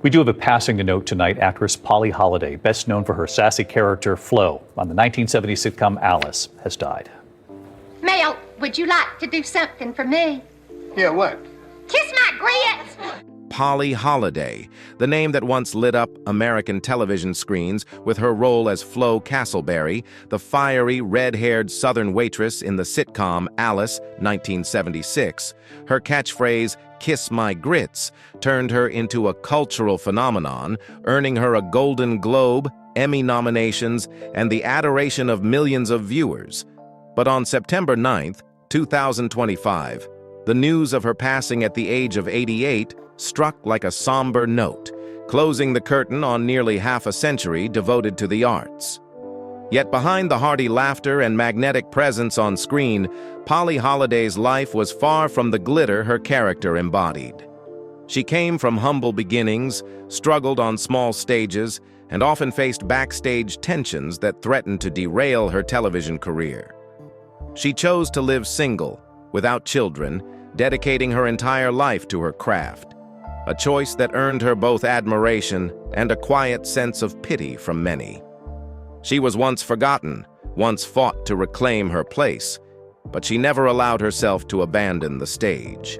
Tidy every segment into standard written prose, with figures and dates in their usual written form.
We do have a passing to note tonight. Actress Polly Holliday, best known for her sassy character Flo on the 1970 sitcom Alice, has died. Mel, would you like to do something for me? Yeah, what? Kiss my grits! Polly Holliday, the name that once lit up American television screens with her role as Flo Castleberry, the fiery, red-haired Southern waitress in the sitcom Alice, 1976. Her catchphrase, "Kiss my grits," turned her into a cultural phenomenon, earning her a Golden Globe, Emmy nominations, and the adoration of millions of viewers. But on September 9th, 2025, the news of her passing at the age of 88 struck like a somber note, closing the curtain on nearly half a century devoted to the arts. Yet behind the hearty laughter and magnetic presence on screen, Polly Holliday's life was far from the glitter her character embodied. She came from humble beginnings, struggled on small stages, and often faced backstage tensions that threatened to derail her television career. She chose to live single, without children, dedicating her entire life to her craft, a choice that earned her both admiration and a quiet sense of pity from many. She was once forgotten, once fought to reclaim her place, but she never allowed herself to abandon the stage.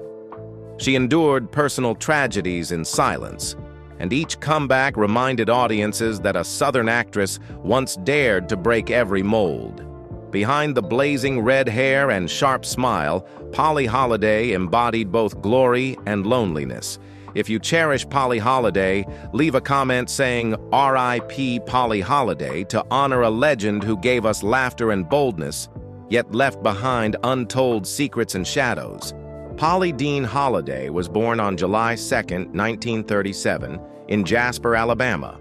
She endured personal tragedies in silence, and each comeback reminded audiences that a Southern actress once dared to break every mold. Behind the blazing red hair and sharp smile, Polly Holliday embodied both glory and loneliness. If you cherish Polly Holliday, leave a comment saying R.I.P. Polly Holliday to honor a legend who gave us laughter and boldness, yet left behind untold secrets and shadows. Polly Dean Holliday was born on July 2, 1937, in Jasper, Alabama,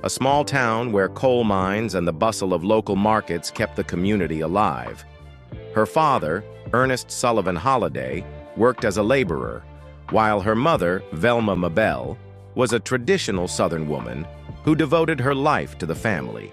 a small town where coal mines and the bustle of local markets kept the community alive. Her father, Ernest Sullivan Holliday, worked as a laborer, while her mother, Velma Mabel, was a traditional Southern woman who devoted her life to the family.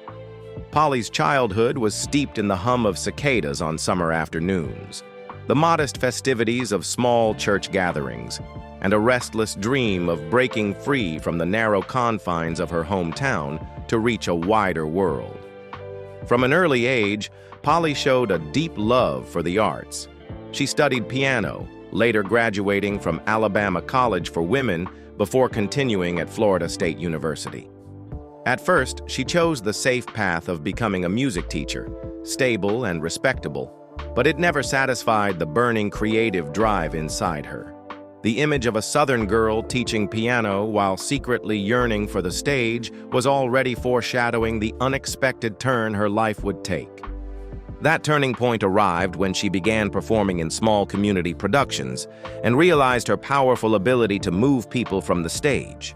Polly's childhood was steeped in the hum of cicadas on summer afternoons, the modest festivities of small church gatherings, and a restless dream of breaking free from the narrow confines of her hometown to reach a wider world. From an early age, Polly showed a deep love for the arts. She studied piano, later graduating from Alabama College for Women before continuing at Florida State University. At first, she chose the safe path of becoming a music teacher, stable and respectable, but it never satisfied the burning creative drive inside her. The image of a Southern girl teaching piano while secretly yearning for the stage was already foreshadowing the unexpected turn her life would take. That turning point arrived when she began performing in small community productions and realized her powerful ability to move people from the stage.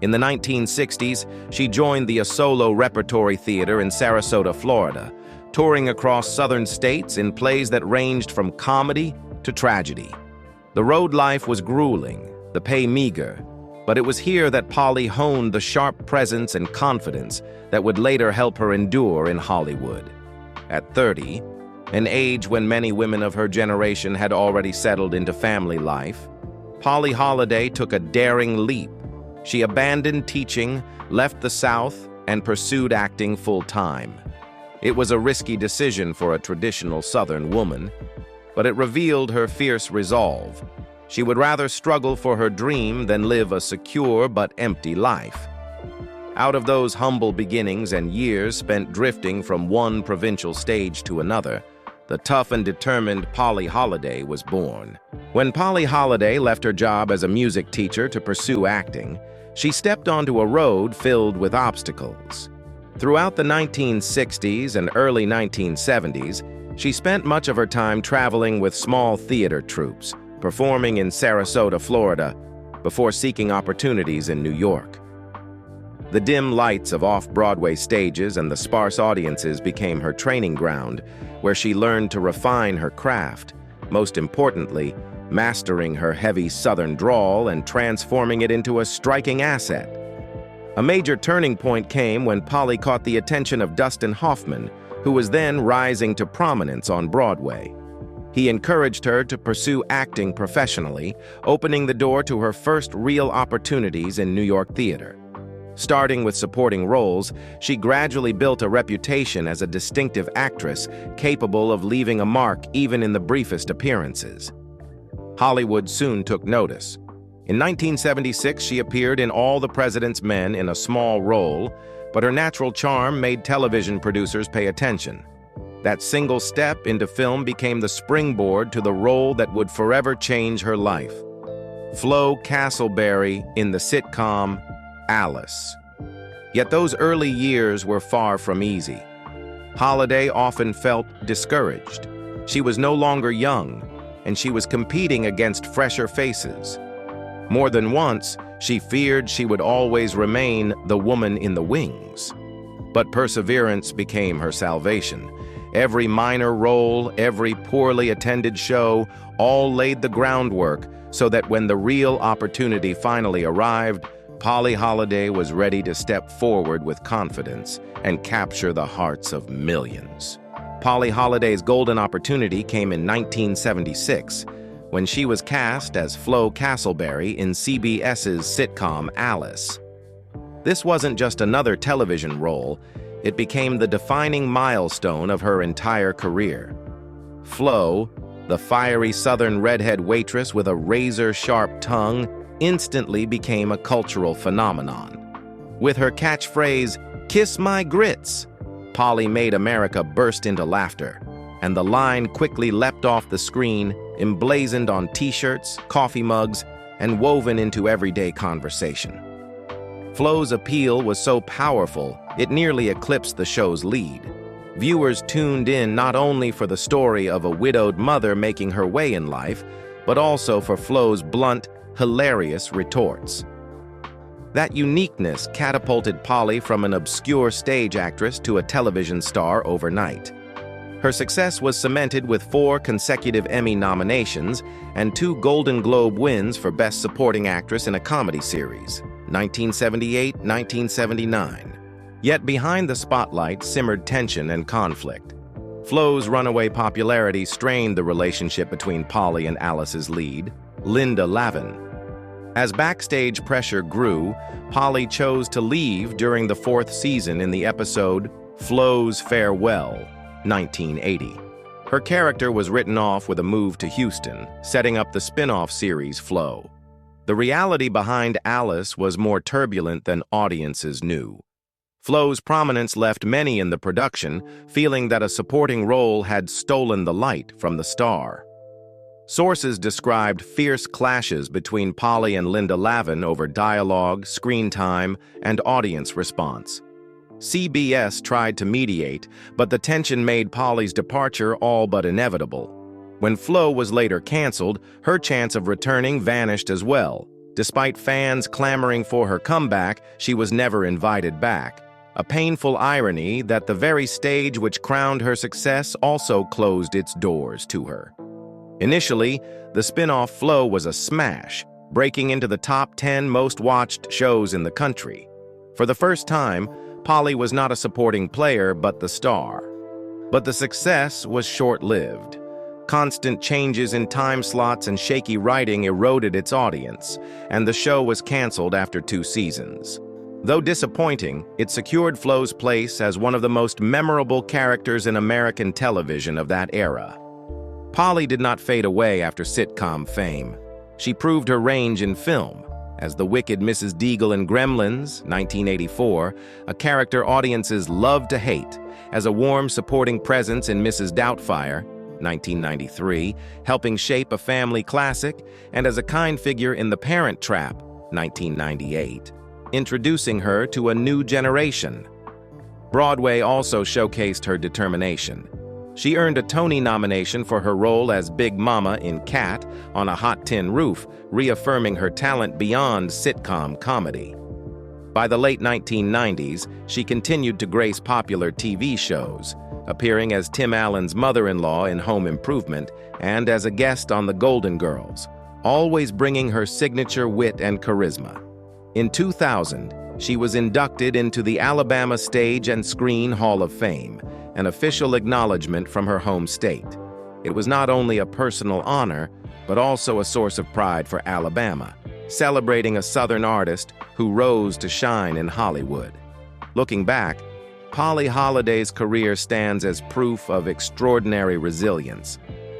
In the 1960s, she joined the Asolo Repertory Theater in Sarasota, Florida, touring across southern states in plays that ranged from comedy to tragedy. The road life was grueling, the pay meager, but it was here that Polly honed the sharp presence and confidence that would later help her endure in Hollywood. At 30, an age when many women of her generation had already settled into family life, Polly Holliday took a daring leap. She abandoned teaching, left the South, and pursued acting full-time. It was a risky decision for a traditional Southern woman, but it revealed her fierce resolve. She would rather struggle for her dream than live a secure but empty life. Out of those humble beginnings and years spent drifting from one provincial stage to another, the tough and determined Polly Holliday was born. When Polly Holliday left her job as a music teacher to pursue acting, she stepped onto a road filled with obstacles. Throughout the 1960s and early 1970s, she spent much of her time traveling with small theater troupes, performing in Sarasota, Florida, before seeking opportunities in New York. The dim lights of off-Broadway stages and the sparse audiences became her training ground, where she learned to refine her craft, most importantly, mastering her heavy Southern drawl and transforming it into a striking asset. A major turning point came when Polly caught the attention of Dustin Hoffman, who was then rising to prominence on Broadway. He encouraged her to pursue acting professionally, opening the door to her first real opportunities in New York theater. Starting with supporting roles, she gradually built a reputation as a distinctive actress capable of leaving a mark even in the briefest appearances. Hollywood soon took notice. In 1976, she appeared in All the President's Men in a small role, but her natural charm made television producers pay attention. That single step into film became the springboard to the role that would forever change her life. Flo Castleberry in the sitcom Alice. Yet those early years were far from easy. Holliday often felt discouraged. She was no longer young, and she was competing against fresher faces. More than once, she feared she would always remain the woman in the wings. But perseverance became her salvation. Every minor role, every poorly attended show, all laid the groundwork so that when the real opportunity finally arrived, Polly Holliday was ready to step forward with confidence and capture the hearts of millions. Polly Holliday's golden opportunity came in 1976, when she was cast as Flo Castleberry in CBS's sitcom Alice. This wasn't just another television role, it became the defining milestone of her entire career. Flo, the fiery Southern redhead waitress with a razor-sharp tongue, instantly became a cultural phenomenon. With her catchphrase, "Kiss my grits," Polly made America burst into laughter, and the line quickly leapt off the screen, emblazoned on t-shirts, coffee mugs, and woven into everyday conversation. Flo's appeal was so powerful, it nearly eclipsed the show's lead. Viewers tuned in not only for the story of a widowed mother making her way in life, but also for Flo's blunt, hilarious retorts. That uniqueness catapulted Polly from an obscure stage actress to a television star overnight. Her success was cemented with 4 consecutive Emmy nominations and 2 Golden Globe wins for Best Supporting Actress in a Comedy Series, 1978, 1979. Yet behind the spotlight simmered tension and conflict. Flo's runaway popularity strained the relationship between Polly and Alice's lead, Linda Lavin. As backstage pressure grew, Polly chose to leave during the 4th season in the episode Flo's Farewell, 1980. Her character was written off with a move to Houston, setting up the spin-off series Flo. The reality behind Alice was more turbulent than audiences knew. Flo's prominence left many in the production feeling that a supporting role had stolen the light from the star. Sources described fierce clashes between Polly and Linda Lavin over dialogue, screen time, and audience response. CBS tried to mediate, but the tension made Polly's departure all but inevitable. When Flo was later canceled, her chance of returning vanished as well. Despite fans clamoring for her comeback, she was never invited back. A painful irony that the very stage which crowned her success also closed its doors to her. Initially, the spin-off Flo was a smash, breaking into the top 10 most-watched shows in the country. For the first time, Polly was not a supporting player but the star. But the success was short-lived. Constant changes in time slots and shaky writing eroded its audience, and the show was canceled after 2 seasons. Though disappointing, it secured Flo's place as one of the most memorable characters in American television of that era. Polly did not fade away after sitcom fame. She proved her range in film, as the wicked Mrs. Deagle in Gremlins, 1984, a character audiences loved to hate, as a warm supporting presence in Mrs. Doubtfire, 1993, helping shape a family classic, and as a kind figure in The Parent Trap, 1998, introducing her to a new generation. Broadway also showcased her determination. She earned a Tony nomination for her role as Big Mama in Cat on a Hot Tin Roof, reaffirming her talent beyond sitcom comedy. By the late 1990s, she continued to grace popular TV shows, appearing as Tim Allen's mother-in-law in Home Improvement and as a guest on The Golden Girls, always bringing her signature wit and charisma. In 2000, she was inducted into the Alabama Stage and Screen Hall of Fame, an official acknowledgement from her home state. It was not only a personal honor, but also a source of pride for Alabama, celebrating a Southern artist who rose to shine in Hollywood. Looking back, Polly Holliday's career stands as proof of extraordinary resilience.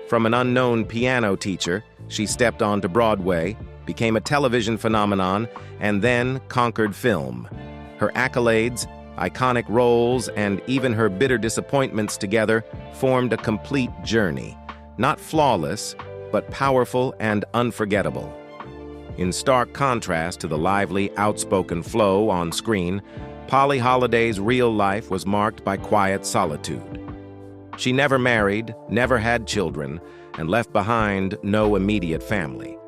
From an unknown piano teacher, she stepped onto Broadway, became a television phenomenon, and then conquered film. Her accolades, iconic roles, and even her bitter disappointments together formed a complete journey. Not flawless, but powerful and unforgettable. In stark contrast to the lively, outspoken Flo on screen, Polly Holliday's real life was marked by quiet solitude. She never married, never had children, and left behind no immediate family.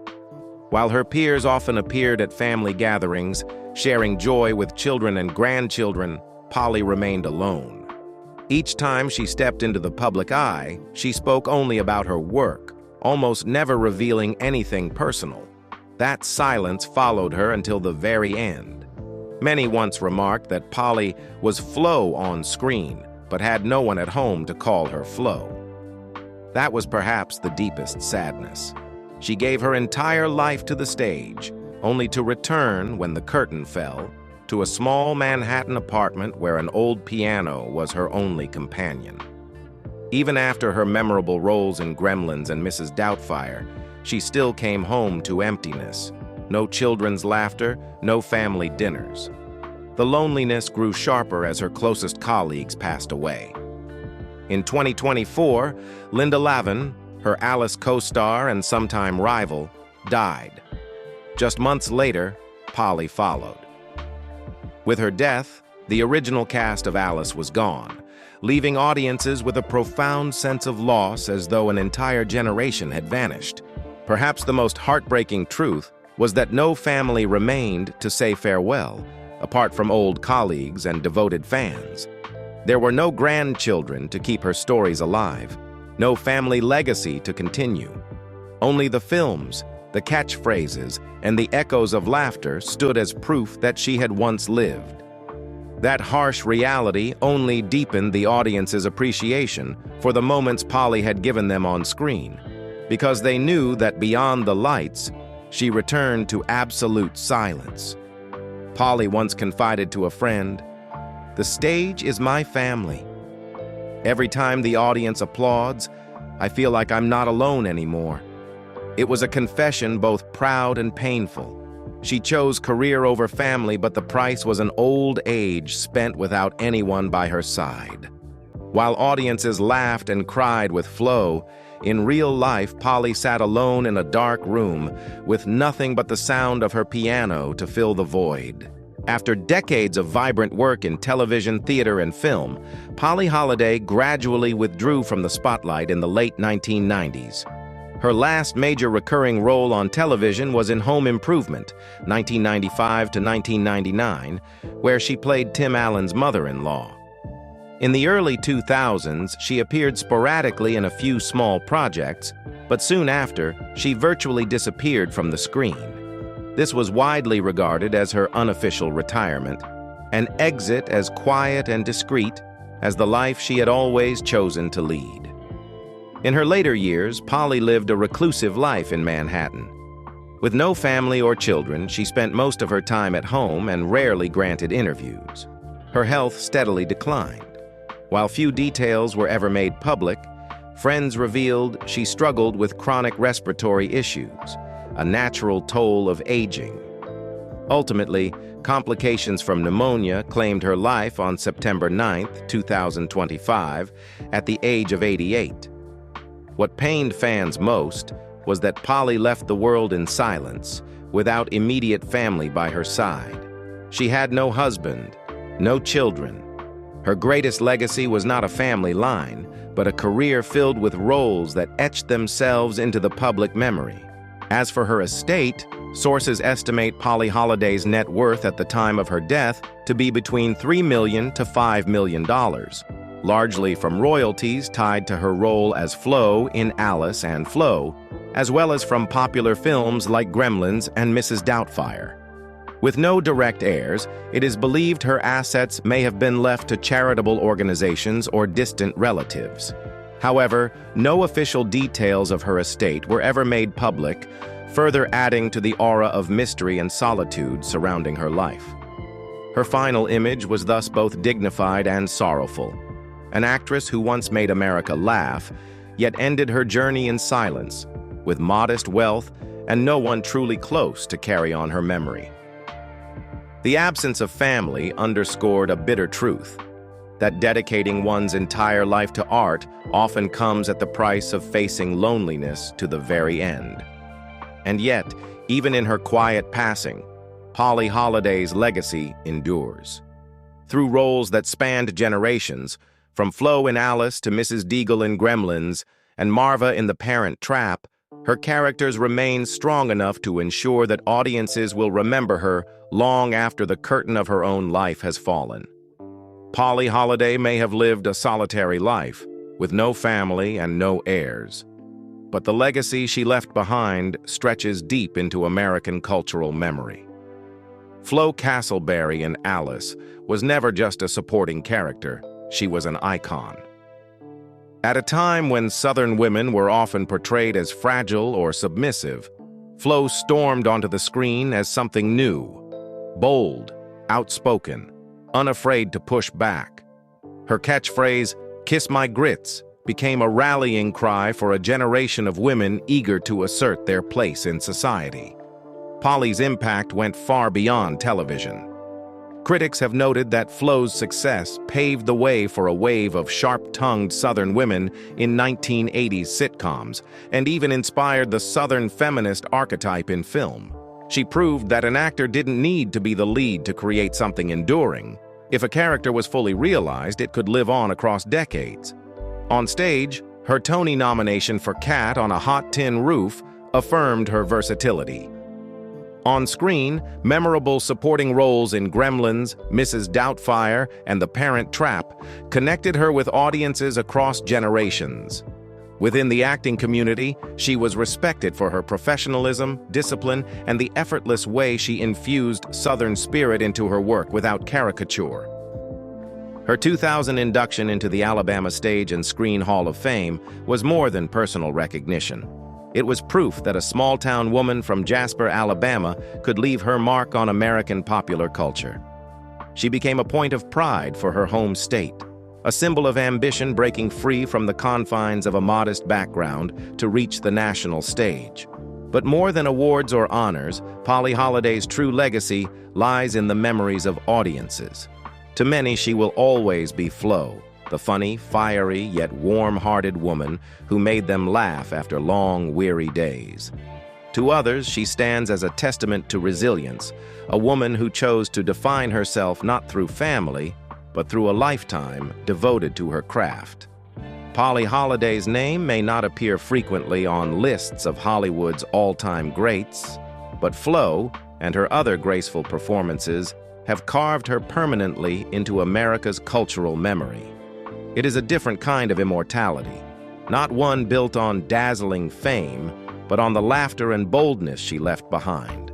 While her peers often appeared at family gatherings, sharing joy with children and grandchildren, Polly remained alone. Each time she stepped into the public eye, she spoke only about her work, almost never revealing anything personal. That silence followed her until the very end. Many once remarked that Polly was Flo on screen, but had no one at home to call her Flo. That was perhaps the deepest sadness. She gave her entire life to the stage, only to return, when the curtain fell, to a small Manhattan apartment where an old piano was her only companion. Even after her memorable roles in Gremlins and Mrs. Doubtfire, she still came home to emptiness. No children's laughter, no family dinners. The loneliness grew sharper as her closest colleagues passed away. In 2024, Linda Lavin, her Alice co-star and sometime rival, died. Just months later, Polly followed. With her death, the original cast of Alice was gone, leaving audiences with a profound sense of loss, as though an entire generation had vanished. Perhaps the most heartbreaking truth was that no family remained to say farewell, apart from old colleagues and devoted fans. There were no grandchildren to keep her stories alive, no family legacy to continue. Only the films, the catchphrases, and the echoes of laughter stood as proof that she had once lived. That harsh reality only deepened the audience's appreciation for the moments Polly had given them on screen, because they knew that beyond the lights, she returned to absolute silence. Polly once confided to a friend, "The stage is my family. Every time the audience applauds, I feel like I'm not alone anymore." It was a confession both proud and painful. She chose career over family, but the price was an old age spent without anyone by her side. While audiences laughed and cried with Flo, in real life, Polly sat alone in a dark room with nothing but the sound of her piano to fill the void. After decades of vibrant work in television, theater, and film, Polly Holliday gradually withdrew from the spotlight in the late 1990s. Her last major recurring role on television was in Home Improvement, 1995 to 1999, where she played Tim Allen's mother-in-law. In the early 2000s, she appeared sporadically in a few small projects, but soon after, she virtually disappeared from the screen. This was widely regarded as her unofficial retirement, an exit as quiet and discreet as the life she had always chosen to lead. In her later years, Polly lived a reclusive life in Manhattan. With no family or children, she spent most of her time at home and rarely granted interviews. Her health steadily declined. While few details were ever made public, friends revealed she struggled with chronic respiratory issues, a natural toll of aging. Ultimately, complications from pneumonia claimed her life on September 9, 2025, at the age of 88. What pained fans most was that Polly left the world in silence, without immediate family by her side. She had no husband, no children. Her greatest legacy was not a family line, but a career filled with roles that etched themselves into the public memory. As for her estate, sources estimate Polly Holliday's net worth at the time of her death to be between $3 million to $5 million, largely from royalties tied to her role as Flo in Alice and Flo, as well as from popular films like Gremlins and Mrs. Doubtfire. With no direct heirs, it is believed her assets may have been left to charitable organizations or distant relatives. However, no official details of her estate were ever made public, further adding to the aura of mystery and solitude surrounding her life. Her final image was thus both dignified and sorrowful. An actress who once made America laugh, yet ended her journey in silence, with modest wealth and no one truly close to carry on her memory. The absence of family underscored a bitter truth, that dedicating one's entire life to art often comes at the price of facing loneliness to the very end. And yet, even in her quiet passing, Polly Holliday's legacy endures. Through roles that spanned generations, from Flo in Alice to Mrs. Deagle in Gremlins and Marva in The Parent Trap, her characters remain strong enough to ensure that audiences will remember her long after the curtain of her own life has fallen. Polly Holliday may have lived a solitary life, with no family and no heirs. But the legacy she left behind stretches deep into American cultural memory. Flo Castleberry in Alice was never just a supporting character, she was an icon. At a time when Southern women were often portrayed as fragile or submissive, Flo stormed onto the screen as something new, bold, outspoken, unafraid to push back. Her catchphrase, "Kiss my grits," became a rallying cry for a generation of women eager to assert their place in society. Polly's impact went far beyond television. Critics have noted that Flo's success paved the way for a wave of sharp-tongued Southern women in 1980s sitcoms, and even inspired the Southern feminist archetype in film. She proved that an actor didn't need to be the lead to create something enduring. If a character was fully realized, it could live on across decades. On stage, her Tony nomination for Cat on a Hot Tin Roof affirmed her versatility. On screen, memorable supporting roles in Gremlins, Mrs. Doubtfire, and The Parent Trap connected her with audiences across generations. Within the acting community, she was respected for her professionalism, discipline, and the effortless way she infused Southern spirit into her work without caricature. Her 2000 induction into the Alabama Stage and Screen Hall of Fame was more than personal recognition. It was proof that a small-town woman from Jasper, Alabama, could leave her mark on American popular culture. She became a point of pride for her home state, a symbol of ambition breaking free from the confines of a modest background to reach the national stage. But more than awards or honors, Polly Holliday's true legacy lies in the memories of audiences. To many, she will always be Flo, the funny, fiery, yet warm-hearted woman who made them laugh after long, weary days. To others, she stands as a testament to resilience, a woman who chose to define herself not through family, but through a lifetime devoted to her craft. Polly Holliday's name may not appear frequently on lists of Hollywood's all-time greats, but Flo and her other graceful performances have carved her permanently into America's cultural memory. It is a different kind of immortality, not one built on dazzling fame, but on the laughter and boldness she left behind.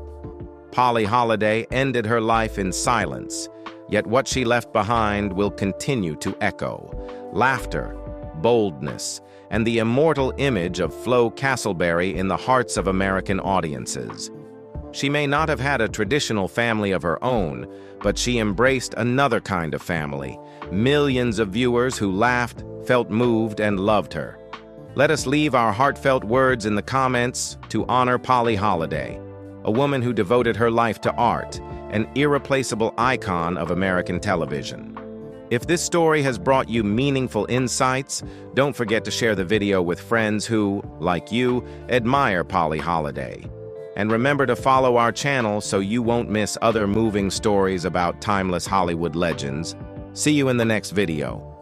Polly Holliday ended her life in silence, yet what she left behind will continue to echo. Laughter, boldness, and the immortal image of Flo Castleberry in the hearts of American audiences. She may not have had a traditional family of her own, but she embraced another kind of family, millions of viewers who laughed, felt moved, and loved her. Let us leave our heartfelt words in the comments to honor Polly Holliday, a woman who devoted her life to art, an irreplaceable icon of American television. If this story has brought you meaningful insights, don't forget to share the video with friends who, like you, admire Polly Holliday. And remember to follow our channel so you won't miss other moving stories about timeless Hollywood legends. See you in the next video.